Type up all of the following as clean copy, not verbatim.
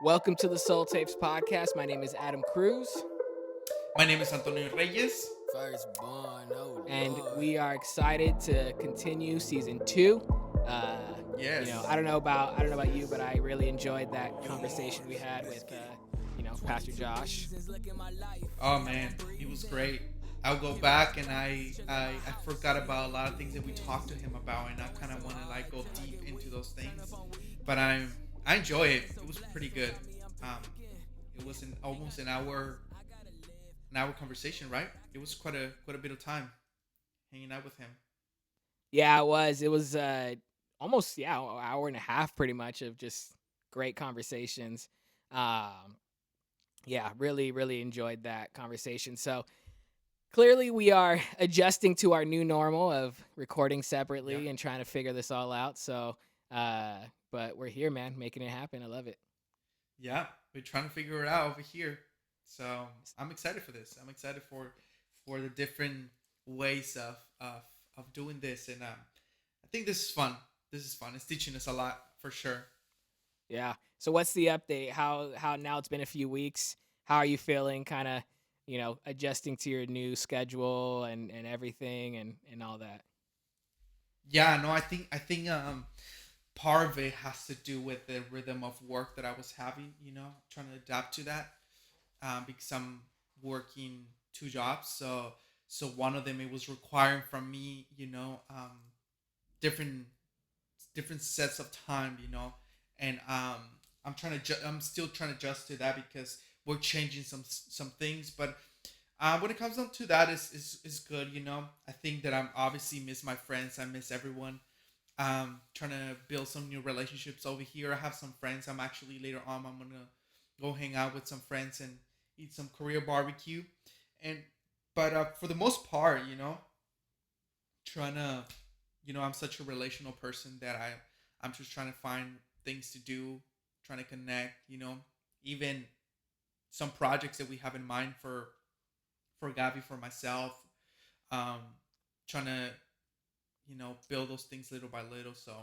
Welcome to the Soul Tapes podcast. My name is Adam Cruz, My name is Antonio Reyes. Firstborn, oh and Lord. we are excited to continue season two. Uh, Yes. I don't know about you, but I really enjoyed that conversation we had with, Pastor Josh. Oh man, it was great. I'll go back and I forgot about a lot of things that we talked to him about, and I kind of want to like go deep into those things. But I enjoy it. It was pretty good. Um, it was almost an hour conversation, right? It was quite a bit of time hanging out with him. Yeah, it was. It was almost an hour and a half, pretty much, of just great conversations. Um, yeah, really, really enjoyed that conversation. So clearly, we are adjusting to our new normal of recording Yeah. separately and trying to figure this all out. So, uh, but we're here, man, making it happen. I love it. Yeah, we're trying to figure it out over here. So I'm excited for this. I'm excited for the different ways of doing this, and I think this is fun. This is fun. It's teaching us a lot for sure. Yeah. So, what's the update? How now it's been a few weeks. How are you feeling? Kind of, adjusting to your new schedule and everything and all that. Yeah, no, I think part of it has to do with the rhythm of work that I was having. Trying to adapt to that because I'm working two jobs. So one of them it was requiring from me, different different sets of time, and I'm still trying to adjust to that because we're changing some things, but when it comes down to that, is good, I think that I'm obviously miss my friends, I miss everyone. Trying to build some new relationships over here. I have some friends. I'm actually later on. I'm gonna go hang out with some friends and eat some Korea barbecue, and but for the most part, trying to, I'm such a relational person that I'm just trying to find things to do, trying to connect, even some projects that we have in mind for Gabby, for myself, um, trying to, build those things little by little. So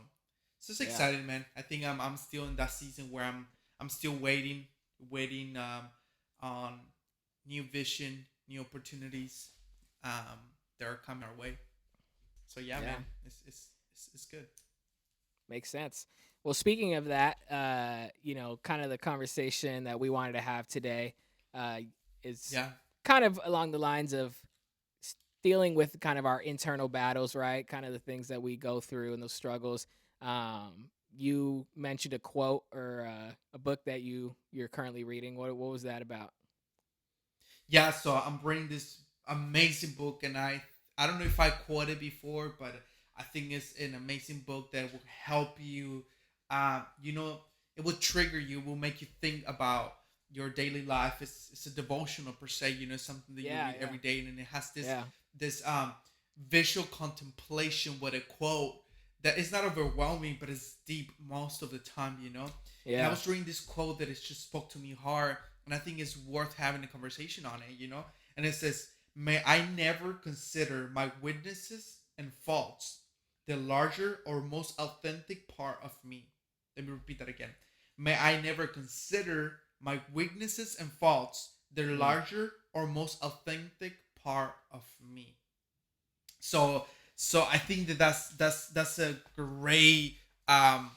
it's just Yeah. exciting, man. I think I'm still in that season where I'm still waiting on new vision, new opportunities that are coming our way. So yeah, Yeah. man, it's good. Makes sense. Well, speaking of that, kind of the conversation that we wanted to have today, uh, is Yeah, kind of along the lines of dealing with kind of our internal battles, right? Kind of the things that we go through and those struggles. You mentioned a quote or a book that you're currently reading. What was that about? yeah. So I'm bringing this amazing book, and I don't know if I quoted before, but I think it's an amazing book that will help you. You know, it will trigger you, will make you think about your daily life. It's a devotional per se. Something that you Yeah, read yeah, every day, and it has yeah, this visual contemplation with a quote that is not overwhelming, but it's deep most of the time. And I yeah, was reading this quote that it just spoke to me hard, and I think it's worth having a conversation on it. And it says, "May I never consider my weaknesses and faults the larger or most authentic part of me." Let me repeat that again. May I never consider my weaknesses and faults the mm, larger or most authentic part of me. So I think that's a great, um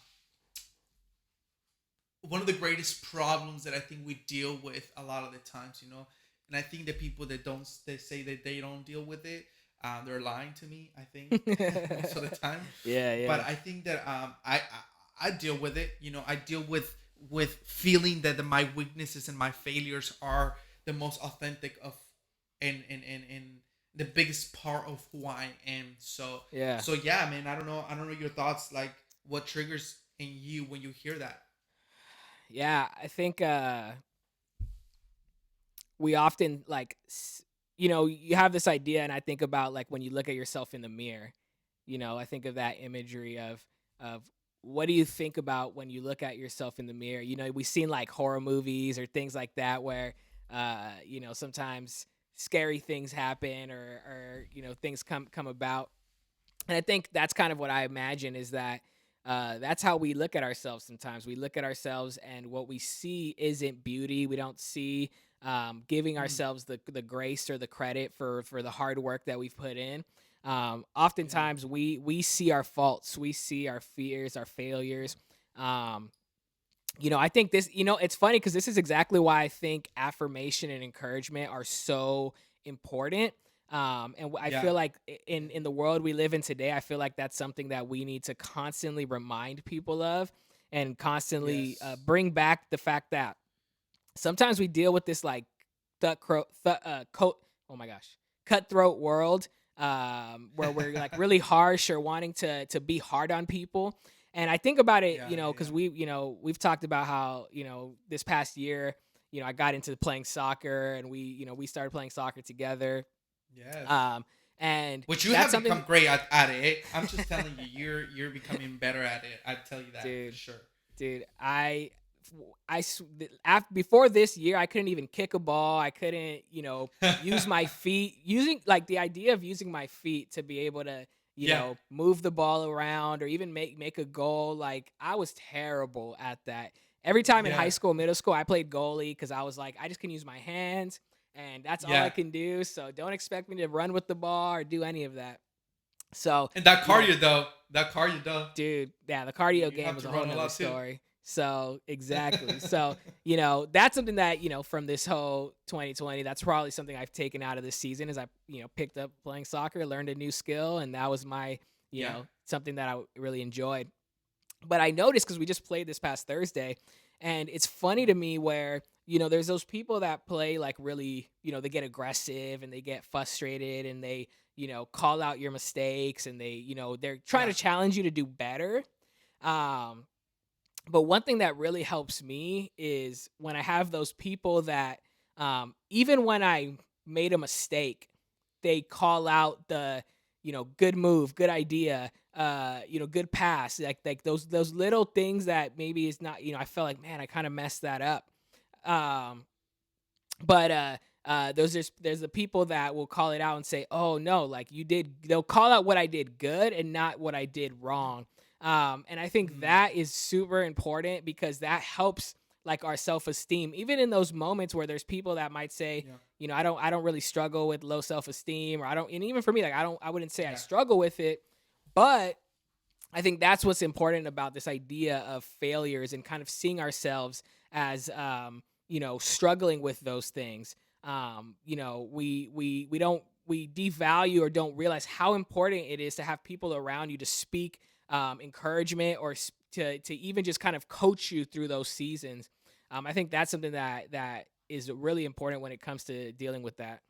one of the greatest problems that I think we deal with a lot of the times, and I think the people that don't, they say that they don't deal with it, they're lying to me, I think, most of the time. yeah, But yeah, I think that I deal with it. I deal with feeling that my weaknesses and my failures are the most authentic of, and the biggest part of who I am. So yeah, so yeah, man. I don't know your thoughts. Like, what triggers in you when you hear that? yeah. I think we often you have this idea, and I think about like when you look at yourself in the mirror. I think of that imagery of what do you think about when you look at yourself in the mirror. We've seen like horror movies or things like that where sometimes scary things happen or things come about, and I think that's kind of what I imagine is that That's how we look at ourselves sometimes. We look at ourselves and what we see isn't beauty. We don't see giving Mm, ourselves the grace or the credit for the hard work that we've put in. yeah. Oftentimes we see our faults, we see our fears, our failures. Um, I think this, it's funny because this is exactly why I think affirmation and encouragement are so important. I Yeah. feel like in the world we live in today, I feel like that's something that we need to constantly remind people of, and constantly Yes. bring back the fact that sometimes we deal with this like coat. Oh my gosh, cutthroat world, where we're like really harsh or wanting to be hard on people. And I think about it, Yeah. Yeah. because Yeah. we've talked about how this past year, I got into playing soccer, and we started playing soccer together. Yes. Um, and Which you that's have become something, great at it. I'm just telling you, you're becoming better at it. I tell you that for dude. sure. Dude, after before this year, I couldn't even kick a ball. I couldn't, use my feet. Using like the idea of using my feet to be able to, Yeah. move the ball around or even make a goal. Like I was terrible at that. Every time in high Yeah. school, middle school, I played goalie because I was like, I just can use my hands and that's all I Yeah. can do. So don't expect me to run with the ball or do any of that. So, And that you know, cardio though, that cardio though, dude, yeah, the you, cardio you game have was to a whole run a nother lot too. story. So exactly. So, that's something that, from this whole 2020, that's probably something I've taken out of this season is I, picked up playing soccer, learned a new skill, and that was my, Yeah. something that I really enjoyed. But I noticed because we just played this past Thursday, and it's funny to me where, there's those people that play like really, they get aggressive and they get frustrated and they, call out your mistakes and they, they're trying Yeah. to challenge you to do better. Um, but one thing that really helps me is when I have those people that, even when I made a mistake, they call out the, good move, good idea, good pass, like those little things that maybe is not, I felt like, man, I kind of messed that up. Um, but there's the people that will call it out and say, "Oh no, like they'll call out what I did good and not what I did wrong." And I think Mm, that is super important because that helps like our self-esteem. Even in those moments where there's people that might say, yeah. I don't really struggle with low self-esteem, or I don't, and even for me, like I wouldn't say I Yeah. struggle with it, but I think that's what's important about this idea of failures and kind of seeing ourselves as, struggling with those things. We devalue or don't realize how important it is to have people around you to speak encouragement or to even just kind of coach you through those seasons. I think that's something that is really important when it comes to dealing with that.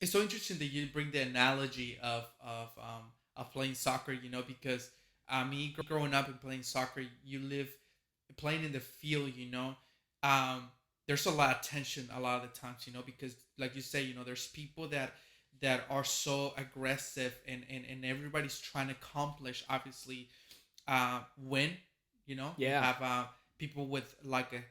It's so interesting that you bring the analogy of playing soccer. Because me growing up and playing soccer, you live playing in the field. There's a lot of tension a lot of the times. Because like you say, there's people that are so aggressive and everybody's trying to accomplish obviously win. You Yeah, have people with like a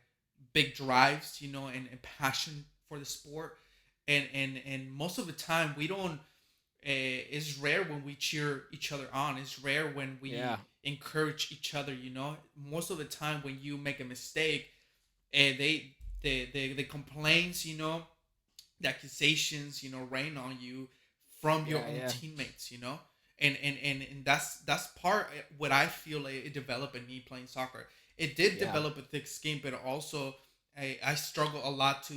big drives, and passion for the sport, and most of the time we don't. It's rare when we cheer each other on. It's rare when yeah, we encourage each other. Most of the time when you make a mistake, the complaints, the accusations, rain on you from your yeah, own yeah, teammates, and that's part what I feel it developed in me playing soccer. It did yeah, develop a thick skin, but also I struggle a lot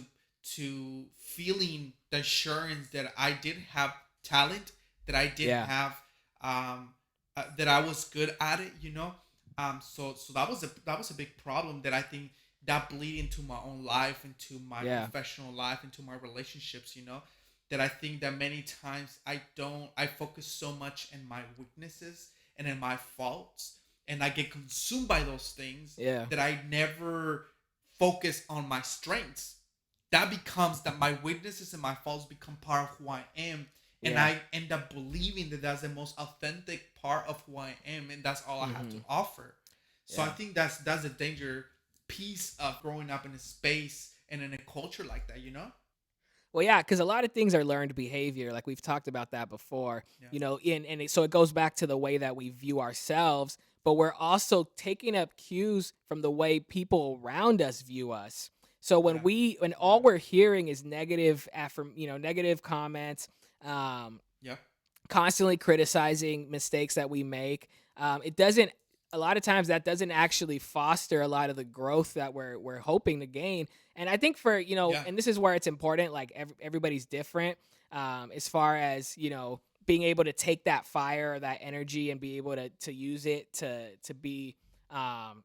to feeling the assurance that I did have talent, that I did yeah, have that I was good at it, so that was a big problem that I think that bleed into my own life, into my yeah. professional life, into my relationships, that I think that many times I focus so much in my weaknesses and in my faults, and I get consumed by those things Yeah. that I never focus on my strengths. That becomes that my weaknesses and my faults become part of who I am, and Yeah. I end up believing that that's the most authentic part of who I am, and that's all I have to Mhm. offer. So I Yeah. think that's a danger piece of growing up in a space and in a culture like that. Well, yeah, because a lot of things are learned behavior. Like we've talked about that before, Yeah. so it goes back to the way that we view ourselves, but we're also taking up cues from the way people around us view us. So Yeah. when Yeah. all we're hearing is negative comments, um, Yeah. constantly criticizing mistakes that we make, it doesn't. A lot of times that doesn't actually foster a lot of the growth that we're hoping to gain. And I think Yeah. and this is where it's important. Like everybody's different, as far as being able to take that fire or that energy and be able to use it to be um,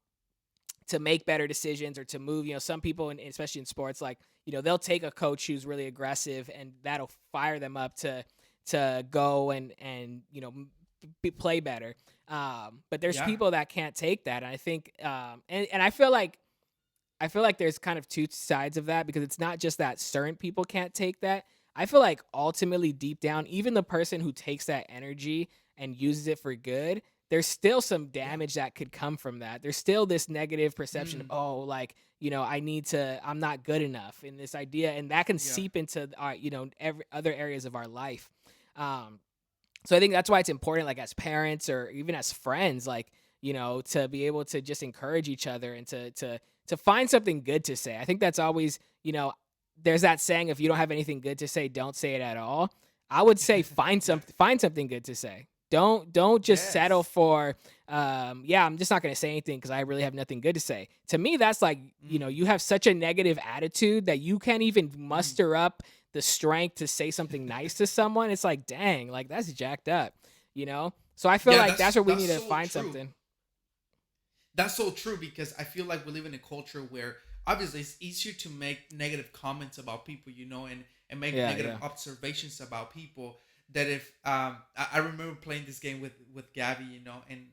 to make better decisions or to move. Some people, especially in sports, like they'll take a coach who's really aggressive, and that'll fire them up to go and play better. But there's Yeah. people that can't take that, and I think, and I feel like there's kind of two sides of that, because it's not just that certain people can't take that. I feel like ultimately, deep down, even the person who takes that energy and uses it for good, there's still some Yeah. damage that could come from that. There's still this negative perception of, Mm. oh, like, I'm not good enough in this idea. And that can Yeah. seep into our, every other areas of our life. Um, so I think that's why it's important, like as parents or even as friends, like, to be able to just encourage each other and to find something good to say. I think that's always, there's that saying, if you don't have anything good to say, don't say it at all. I would say Yeah. find something good to say. Don't just settle Yes. for yeah, I'm just not going to say anything because I really have nothing good to say. To me, that's like, Mm. you have such a negative attitude that you can't even Mm. muster up the strength to say something nice to someone. It's like, dang, like that's jacked up. So I feel Yeah, like that's where we that's need to so find true. something. That's so true because I feel like we live in a culture where obviously it's easier to make negative comments about people, and make Yeah, negative yeah, observations about people. That if I remember playing this game with Gabby, and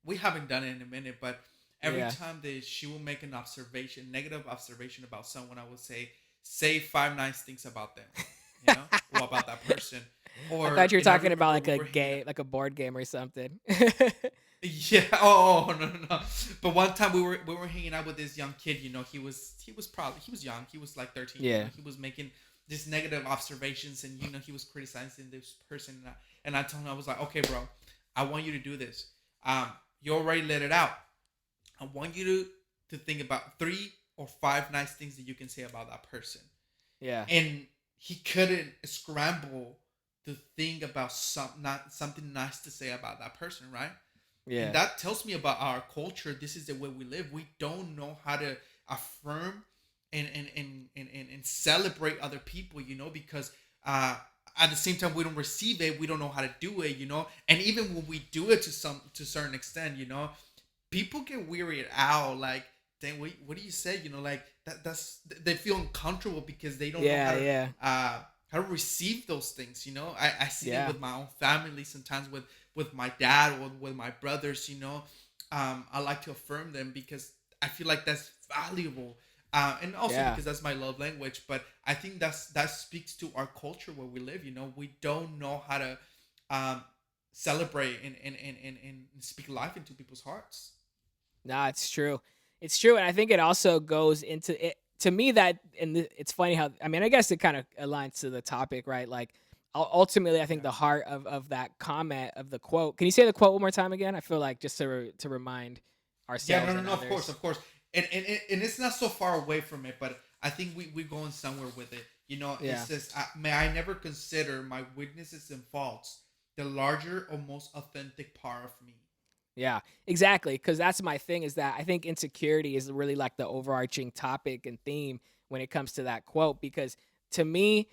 we haven't done it in a minute, but every yeah. time that she will make an observation, negative observation about someone, I would say five nice things about them, or about that person. I thought Or you were I talking about remember like we a were hanging out. game, like a board game or something. Yeah. Oh, no, no, no. But one time we were hanging out with this young kid. He was young. He was like 13. Yeah, He was making these negative observations, and he was criticizing this person. And I told him, I was like, okay, bro, I want you to do this. You already let it out. I want you to think about three or five nice things that you can say about that person. yeah, And he couldn't scramble to think about something nice to say about that person, right? And yeah, that tells me about our culture. This is the way we live. We don't know how to affirm and celebrate other people, because at the same time we don't receive it. We don't know how to do it. And even when we do it to a certain extent, people get wearied out. Like, dang, what do you say? Like that's they feel uncomfortable because they don't know yeah, yeah, how to receive those things. I see it yeah, with my own family sometimes with my dad or with my brothers. I like to affirm them because I feel like that's valuable. And also yeah. because that's my love language. But I think that speaks to our culture where we live. We don't know how to um, celebrate and speak life into people's hearts. Nah, it's true. It's true, and I think it also goes into it to me that, and it's funny how, I mean, I guess it kind of aligns to the topic, right? Like, ultimately, I think Yeah. the heart of that comment of the quote. Can you say the quote one more time again? I feel like just to remind Yeah, no, ourselves no, and no. Of course, others. of course, and it's not so far away from it, but I think we're going somewhere with it. It Yeah. says, "May I never consider my weaknesses and faults the larger or most authentic part of me." Yeah, exactly. Because that's my thing, is that I think insecurity is really like the overarching topic and theme when it comes to that quote. Because to me,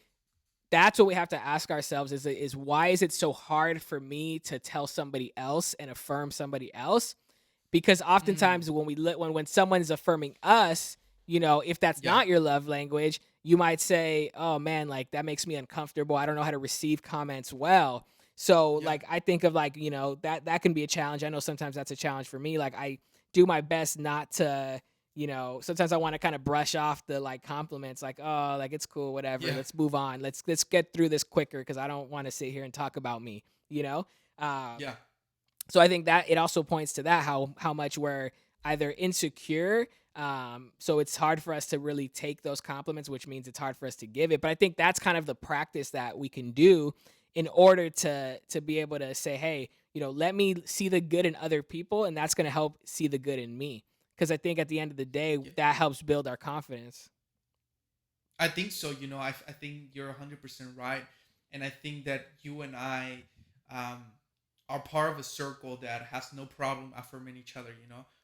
that's what we have to ask ourselves, is why is it so hard for me to tell somebody else and affirm somebody else? Because Mm, oftentimes when when someone's affirming us, if that's yeah, not your love language, you might say, "Oh man, like that makes me uncomfortable. I don't know how to receive comments well." So yeah, like I think of, like, that can be a challenge. I know sometimes that's a challenge for me. Like I do my best not to, sometimes I want to kind of brush off the like compliments, like, "Oh, like it's cool, whatever. yeah, Let's move on. Let's get through this quicker because I don't want to sit here and talk about me." Um yeah, so I think that it also points to that, how much we're either insecure, so it's hard for us to really take those compliments, which means it's hard for us to give it. But I think that's kind of the practice that we can do in order to be able to say, hey, let me see the good in other people, and that's going to help see the good in me. Because I think at the end of the day, Yeah. that helps build our confidence. I think so. I think you're 100% right. And I think that you and I um, are part of a circle that has no problem affirming each other.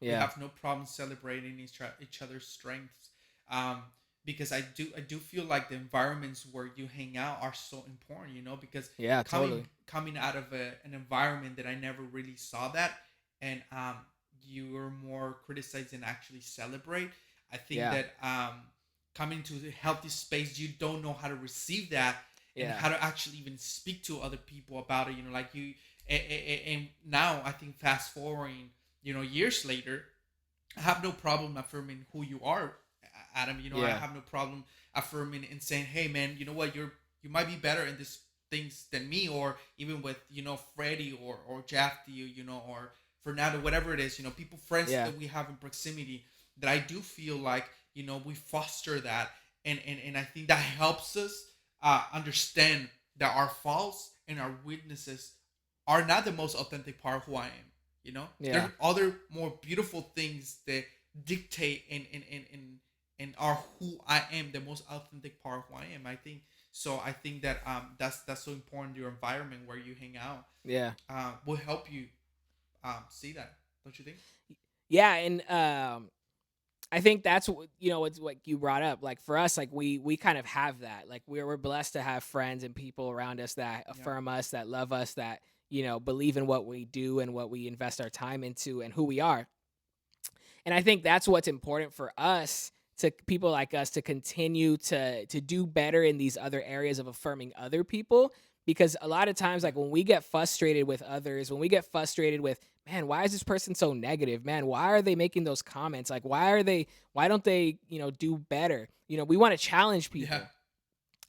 We Yeah. have no problem celebrating each other's strengths. Um, because I do feel like the environments where you hang out are so important. Because Yeah, coming totally. coming out of an environment that I never really saw that, and you were more criticized than actually celebrate. I think Yeah. that coming to a healthy space, you don't know how to receive that and Yeah. how to actually even speak to other people about it. Like you, and now I think fast forwarding, years later, I have no problem affirming who you are, Adam. I Yeah. have no problem affirming and saying, "Hey, man, you know what? You might be better in this things than me," or even with Freddie or Jafty, or Fernando, whatever it is. People, friends Yeah. that we have in proximity. That I do feel like we foster that, and I think that helps us understand that our faults and our weaknesses are not the most authentic part of who I am. There Yeah. are other more beautiful things that dictate and are who I am, the most authentic part of who I am. I think so. I think that that's so important. Your environment where you hang out Yeah. will help you see that. Don't you think? Yeah. And I think that's it's what you brought up. Like for us, like we kind of have that. Like we're blessed to have friends and people around us that Yeah. affirm us, that love us, that believe in what we do and what we invest our time into and who we are. And I think that's what's important for us, to people like us, to continue to do better in these other areas of affirming other people. Because a lot of times, Yeah. like when we get frustrated with others, when we get frustrated with, man, why is this person so negative? Man, why are they making those comments? Like why don't they, do better? We want to challenge Yeah. people.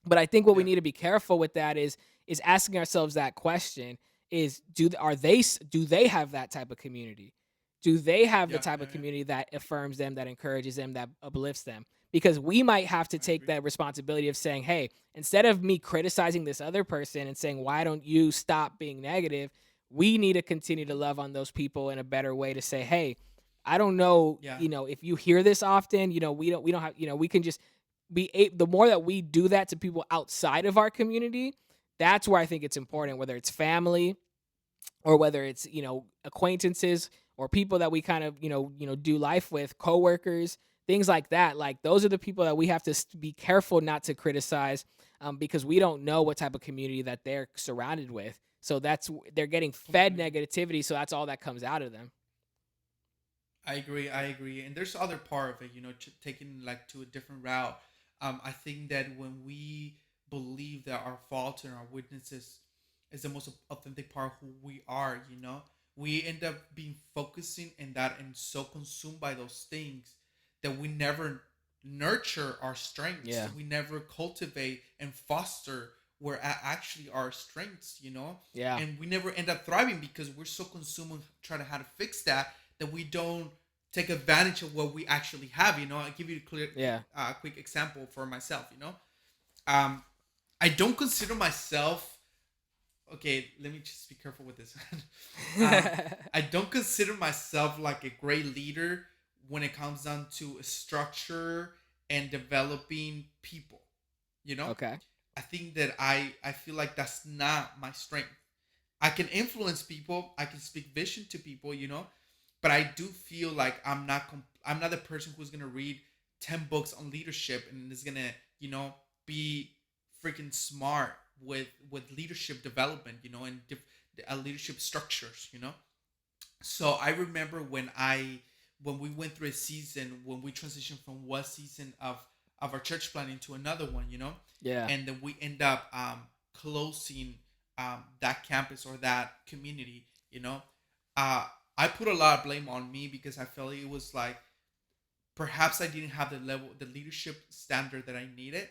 But I think what we Yeah. need to be careful with that is asking ourselves that question: is do they have that type of community? Do they have the Yeah. type Yeah. of Yeah. community that affirms them, that encourages them, that uplifts them? Because we might have to I take agree. that responsibility of saying, hey, instead of me criticizing this other person and saying, why don't you stop being negative? We need to continue to love on those people in a better way, to say, hey, I don't know, Yeah. if you hear this often, we don't have, we can just the more that we do that to people outside of our community, that's where I think it's important, whether it's family or whether it's acquaintances or people that we kind of do life with, coworkers, things like that. Like those are the people that we have to be careful not to criticize, because we don't know what type of community that they're surrounded with. So they're getting fed Completely. negativity, so that's all that comes out of them. I agree. I agree. And there's other part of it, taking like to a different route. I think that when we believe that our faults and our weaknesses is the most authentic part of who we are, we end up being focusing in that and so consumed by those things that we never nurture our strengths. Yeah. We never cultivate and foster where actually our strengths, Yeah. and we never end up thriving because we're so consumed with trying to how to fix that we don't take advantage of what we actually have. I'll give you a Yeah. quick example for myself. Um, I don't consider myself. Okay, let me just be careful with this. I don't consider myself like a great leader when it comes down to structure and developing people. You know, Okay. I think that I feel like that's not my strength. I can influence people. I can speak vision to people. But I do feel like I'm not the person who's gonna read 10 books on leadership and is gonna be freaking smart with leadership development, and leadership structures. So I remember when we went through a season, when we transitioned from one season of our church planning to another one, Yeah. and then we end up closing that campus or that community. uh, I put a lot of blame on me because I felt it was like perhaps I didn't have the leadership standard that I needed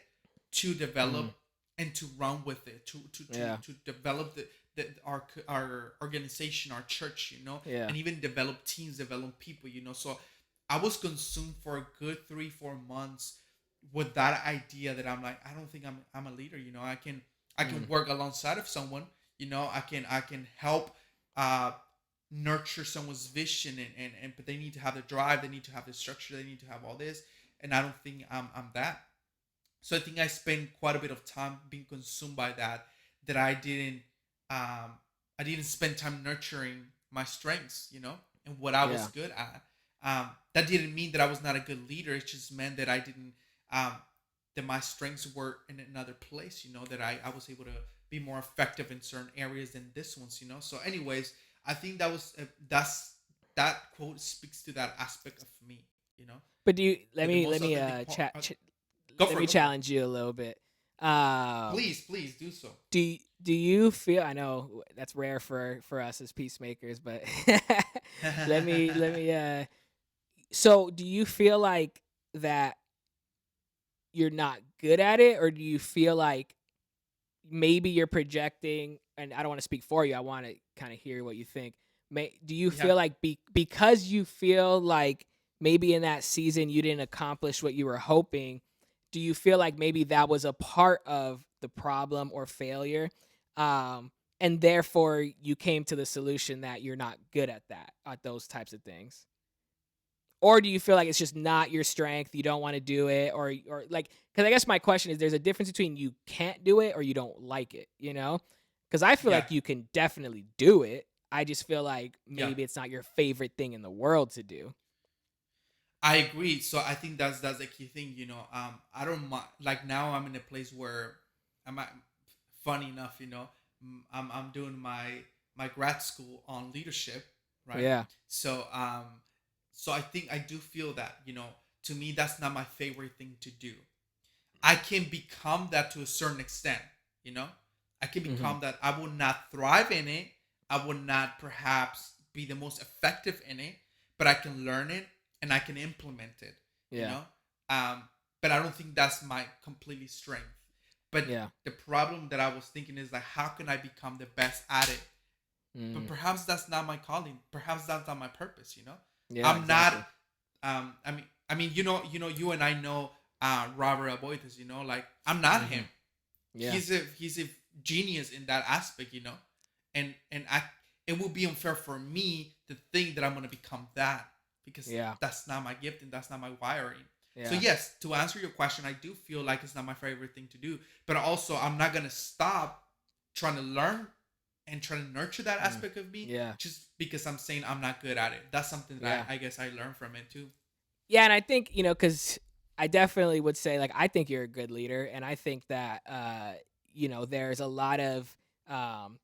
to develop Mm, and to run with it, to yeah. develop our organization, our church, Yeah. and even develop teams, develop people, So I was consumed for a good 3-4 months with that idea that I'm like, I don't think I'm a leader. I can Mm. work alongside of someone. I can help uh, nurture someone's vision, and but they need to have the drive, they need to have the structure, they need to have all this, and I don't think I'm that. So I think I spent quite a bit of time being consumed by that um I didn't spend time nurturing my strengths, and what I was Yeah. good at. That didn't mean that I was not a good leader. It just meant that I didn't um that my strengths were in another place, that I was able to be more effective in certain areas than this ones. So anyways, I think that quote speaks to that aspect of me, you know. But do you let That the me most authentic part. Go let for it, me go for it. challenge you a little bit. Um, Please do so. do you feel? I know that's rare for us as peacemakers, but let me. So, do you feel like that you're not good at it, or do you feel like maybe you're projecting? And I don't want to speak for you. I want to kind of hear what you think. Do you Yeah, feel like because you feel like maybe in that season you didn't accomplish what you were hoping? Do you feel like maybe that was a part of the problem or failure? Um, and therefore you came to the solution that you're not good at that, at those types of things? Or do you feel like it's just not your strength, you don't wanna do it, or like, because I guess my question is there's a difference between you can't do it or you don't like it, you know? Because I feel yeah, like you can definitely do it. I just feel like yeah. maybe it's not your favorite thing in the world to do. I agree. So I think that's the key thing. I don't mind. Like now, I'm in a place where I'm at, funny enough. I'm doing my grad school on leadership, right? Yeah. So so I think I do feel that. To me, that's not my favorite thing to do. I can become that to a certain extent, you know? I can Mhm. become that. I will not thrive in it. I will not perhaps be the most effective in it, but I can learn it and I can implement it, you Yeah. know? Um, but I don't think that's my completely strength. But Yeah. the problem that I was thinking is like, how can I become the best at it? But Mm. perhaps that's not my calling. Perhaps that's not my purpose. Yeah, I'm not exactly. I mean, you and I know Robert Aboites, like I'm not him. Mhm. Yeah. He's a genius in that aspect. And it would be unfair for me to think that I'm gonna become that because Yeah. that's not my gift and that's not my wiring. So Yeah. yes, to answer your question, I do feel like it's not my favorite thing to do, but also I'm not gonna stop trying to learn and trying to nurture that Mm. aspect of me Yeah. just because I'm saying I'm not good at it. That's something that Yeah. I guess I learned from it too. Yeah, and I think, because I definitely would say, like, I think you're a good leader, and I think that, there's a lot of um,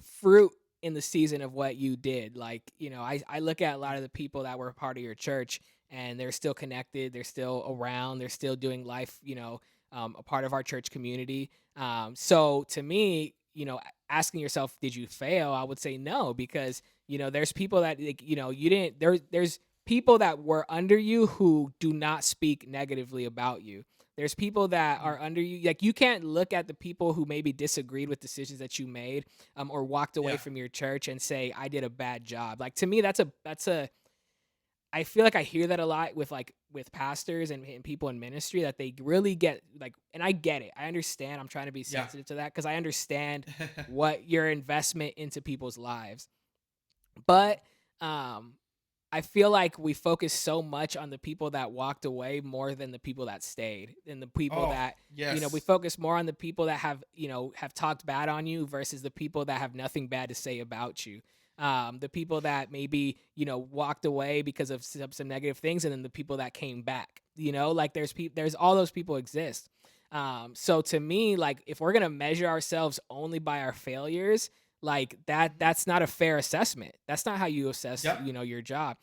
fruit in the season of what you did. Like, I look at a lot of the people that were a part of your church, and they're still connected, they're still around, they're still doing life, a part of our church community. So to me, asking yourself, did you fail? I would say no, because there's people that, like, you didn't. There's people that were under you who do not speak negatively about you. There's people that Mhm. are under you. Like, you can't look at the people who maybe disagreed with decisions that you made, or walked away Yeah. from your church and say, I did a bad job. Like, to me, that's a I feel like I hear that a lot with, like, with pastors and people in ministry, that they really get like, and I get it. I understand. I'm trying to be Yeah. sensitive to that because I understand what your investment into people's lives. But um I feel like we focus so much on the people that walked away more than the people that stayed, and the people Oh, that, we yes. focus more on the people that have talked bad on you versus the people that have nothing bad to say about you. The people that maybe, walked away because of some negative things, and then the people that came back, like there's all those people exist. So to me, like, if we're going to measure ourselves only by our failures, like Mhm. that's not a fair assessment. That's not how you assess, Yep. your job.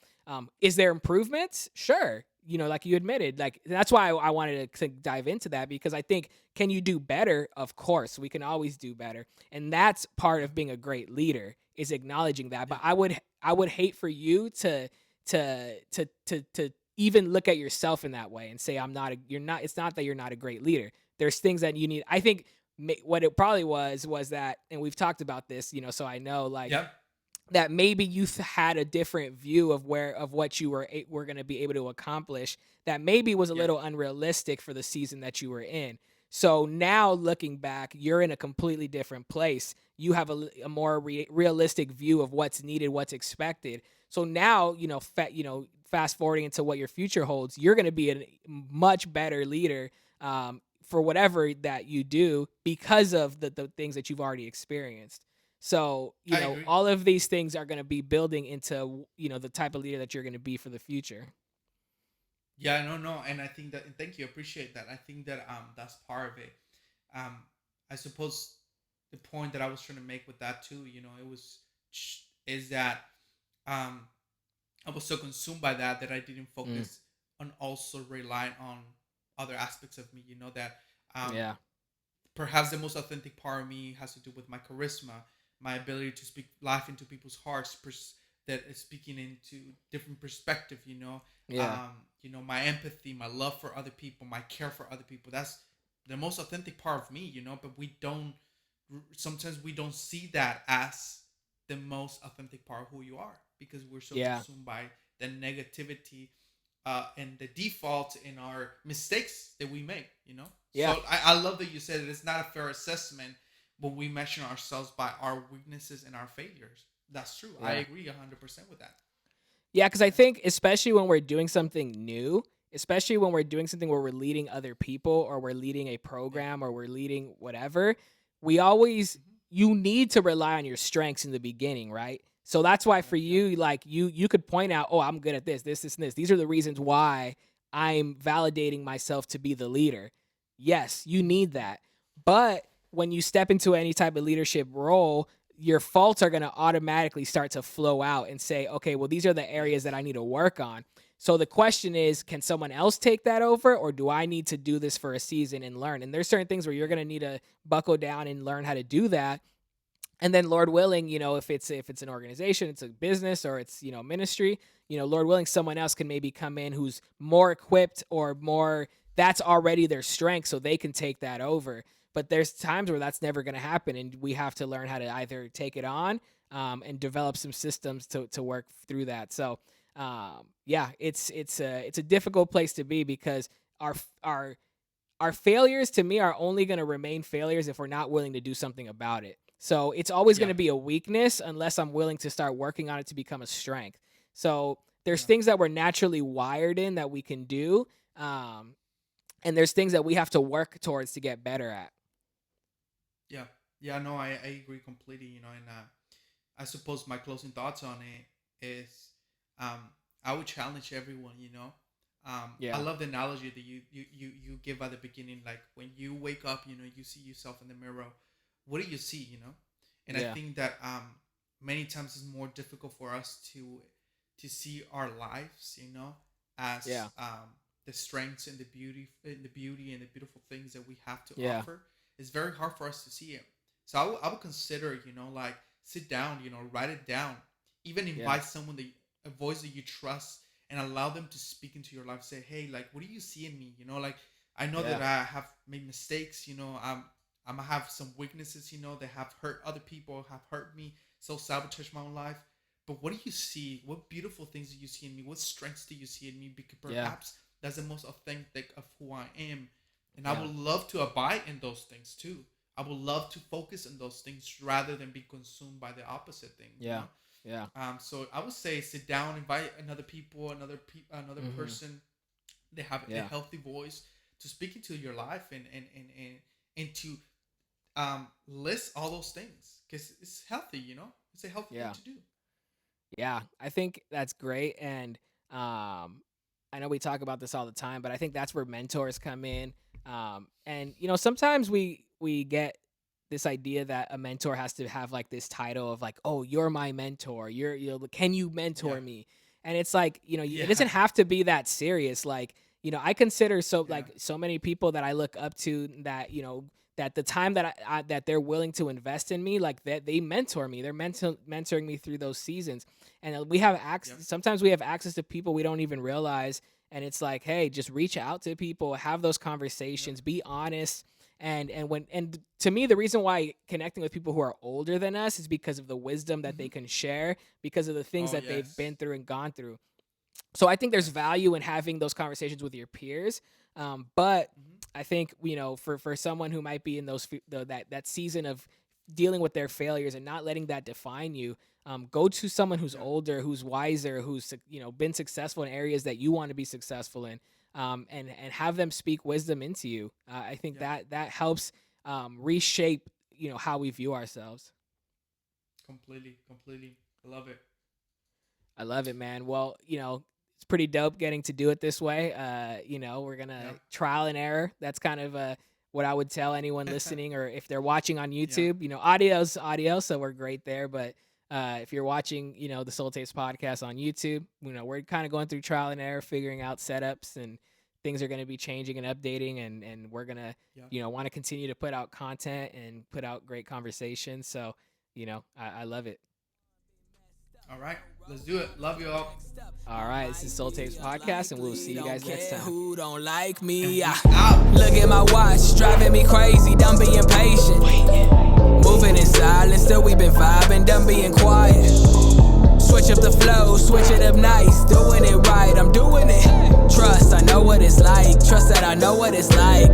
Is there improvements? Sure. Like you admitted, like that's why I wanted to dive into that, because I think, can you do better? Of course, we can always do better, and that's part Yeah. of being a great leader, is acknowledging that. Yeah. But I would hate for you to even look at yourself in that way and say, I'm not. You're not. It's not that you're not a great leader. There's things that you need. I think what it probably was that, and we've talked about this, so I know, like, Yep. that maybe you had a different view of what you were going to be able to accomplish, that maybe was a Yeah. little unrealistic for the season that you were in. So now looking back, you're in a completely different place. You have a more realistic view of what's needed, what's expected. So now, fast forwarding into what your future holds, you're going to be a much better leader, for whatever that you do, because of the things that you've already experienced. So, I agree. all of these things are going to be building into, the type of leader that you're going to be for the future. Yeah, no, no, and I think that, and thank you, appreciate that. I think that that's part of it. Um, I suppose the point that I was trying to make with that too, it was is that um I was so consumed by that I didn't Mm, focus on also relying on other aspects of me. That um yeah. perhaps the most authentic part of me has to do with my charisma, my ability to speak life into people's hearts, that is speaking into different perspective. Yeah. My empathy, my love for other people, my care for other people. That's the most authentic part of me. But we don't. Sometimes we don't see that as the most authentic part of who you are because we're so Yeah. consumed by the negativity and the default in our mistakes that we make. Yeah. So I love that you said it. It's not a fair assessment when we measure ourselves by our weaknesses and our failures. That's true. I Yeah. agree 100% with that. Yeah, because I think, especially when we're doing something new, especially when we're doing something where we're leading other people, or we're leading a Yeah. program, or we're leading whatever, we always Mm-hmm. you need to rely on your strengths in the beginning, right? So that's why Yeah. for Yeah. you, like, you could point out, oh, I'm good at this, and this. These are the reasons why I'm validating myself to be the leader. Yes, you Mm-hmm. need that. But when you step into any type of leadership role, your faults are going to automatically start to flow out and say, okay, well, these are the areas that Yes. I need to work on. So the question is, can someone else take that over, or do I need to do this for a season and learn? And there's certain things where you're going to need to buckle down and learn how to do that. And then, Lord willing, if it's an organization, it's a business, or it's, ministry, Lord willing, someone else can maybe come in who's more equipped, or more, that's already their strength, so they can take that over. But there's times where that's never going to happen, and we have to learn how to either take it on, and develop some systems to work through that. So, yeah, it's a difficult place to be, because our our our failures, to me, are only going to remain failures if we're not willing to do something about it. So it's always going Yeah. to be a weakness unless I'm willing to start working on it to become a strength. So there's Yeah. things that we're naturally wired in that we can do. Um, and there's things that we have to work towards to get better at. Yeah. Yeah. No, I agree completely. And I suppose my closing thoughts on it is, um, I would challenge everyone. I Yeah. love the analogy that you give at the beginning. Like when you wake up, you see yourself in the mirror. What do you see? And I Yeah. think that many times it's more difficult for us to see our lives, as Yeah. the strengths and the beauty and the beautiful things that we have to Yeah. offer. It's very hard for us to see it. So I would consider, like sit down, write it down, even Yeah. invite someone a voice that you trust, and allow them to speak into your life. Say, hey, like, what do you see in me? Like, I know that Yeah. I have made mistakes. I'm gonna have some weaknesses. That have hurt other people, have hurt me, so sabotage my own life. But what do you see? What beautiful things do you see in me? What strengths do you see in me? Because Yeah. perhaps that's the most authentic of who I am, and I Yeah. would love to abide in those things too. I would love to focus on those things rather than be consumed by the opposite thing. Yeah. Yeah. So I would say sit down, invite another Hmm. person. They have a Yeah. healthy voice to speak into your life, and to list all those things because it's healthy. It's a healthy thing Yeah. to do. Yeah, I think that's great, and I know we talk about this all the time, but I think that's where mentors come in. And sometimes we get this idea that a mentor has to have like this title of like, oh, you're my mentor. Can you Yeah, mentor me? And it's like, it doesn't yeah, have to be that serious. Like, I consider yeah, so many people that I look up to, that that the time that that they're willing to invest in me, like that they mentor me. They're mentoring me through those seasons, and we have yeah, access. Sometimes we have access to people we don't even realize, and it's like, hey, just reach out to people, have those yeah, conversations, be honest, And to me, the reason why connecting with people who are older than us is because of the wisdom that they Hmm. can share, because of the things Oh that they've yes. been through and gone through. So I think there's Yes. value in having those conversations with your peers. But Hmm. I think, for someone who might be in that season of dealing with their failures and not letting that define you, go to someone who's Yeah. older, who's wiser, who's been successful in areas that you want to be successful in, and have them speak wisdom into you. I think Yeah. that helps reshape how we view ourselves. Completely. Completely. I love it. I love it, man. Well, it's pretty dope getting to do it this way. We're gonna Yeah. trial and error. That's kind of what I would tell anyone listening, or if they're watching on Yeah. YouTube. Audio's audio, so we're great there. But if you're watching, the Soul Tapes podcast on YouTube, we're kind of going through trial and error, figuring out setups, and things are going to be changing and updating, and we're gonna, Yeah. want to continue to put out content and put out great conversations. So, I love it. All right. Let's do it. Love you all. All right, this is Soul Tapes Podcast, and we'll see you guys next time. Who don't like And me? we out. Look at my watch, driving me crazy, done being patient. Moving in silence, still we been vibing, done being quiet. Switch up the flow, switch it up nice, doing it right, I'm doing it. Trust, I know what it's like, trust that I know what it's like.